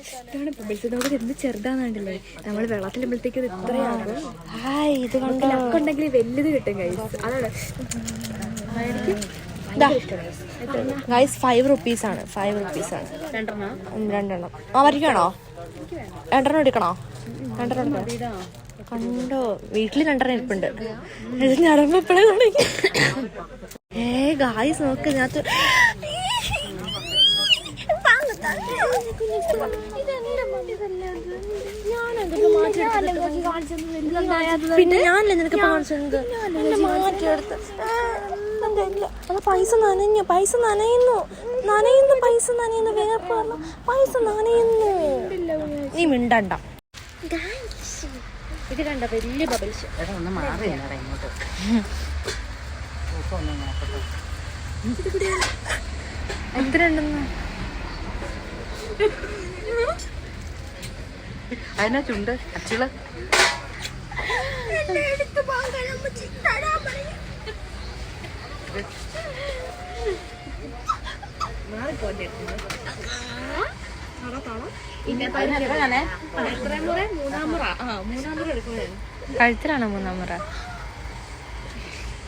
ഇതാണ് ബബിൾസ്. നമുക്ക് എന്ത് ചെറുതാണെന്നുണ്ടല്ലേ, നമ്മൾ വെള്ളത്തിലുമ്പോഴത്തേക്ക് ഇത് ഇത്രയാണ്. ഇത് കണ്ടോ ഉണ്ടെങ്കിൽ വലുത് കിട്ടും ഗൈസ്. അതാണ് ഗൈസ് 5 റുപ്പീസാണ്. 5 റുപ്പീസാണ് രണ്ടെണ്ണം. വരികയാണോ? രണ്ടെണ്ണം എടുക്കണോ? രണ്ടെണ്ണം എടുക്കണോ? കണ്ടോ വീട്ടില് രണ്ടെണ്ണം ഇരിപ്പുണ്ട്. ഞടമ്പെപ്പോഴേ തുടങ്ങി. ഗായ്സ് നോക്ക് ഇതിനകത്ത് പിന്നെ ഞാനല്ലേ നിനക്ക് കാണിച്ചത്. മാറ്റിയെടുത്ത് പൈസ നനഞ്ഞു. പൈസ നനയുന്നു. പൈസ നനയുന്നു. വേർപ്പ് പറഞ്ഞു പൈസ നനയുന്നു. നീ മിണ്ടണ്ട. ഇത് കണ്ട വലിയ ബബിൾസ്. എത്ര ഉണ്ടെന്ന് അതിനാ ചുണ്ട് അച്ചിള്. കഴുത്തിലാണോ 3-ാം മുറ?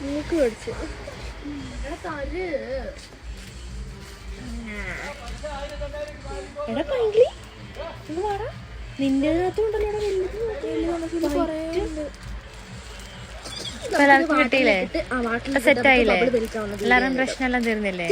മൂക്ക് കടിച്ചു. എടാ പൈങ്കിളി നിന്റെ കിട്ടിയില്ലേ? സെറ്റ് ആയില്ലേ? എല്ലാരും പ്രശ്നം എല്ലാം തീർന്നില്ലേ?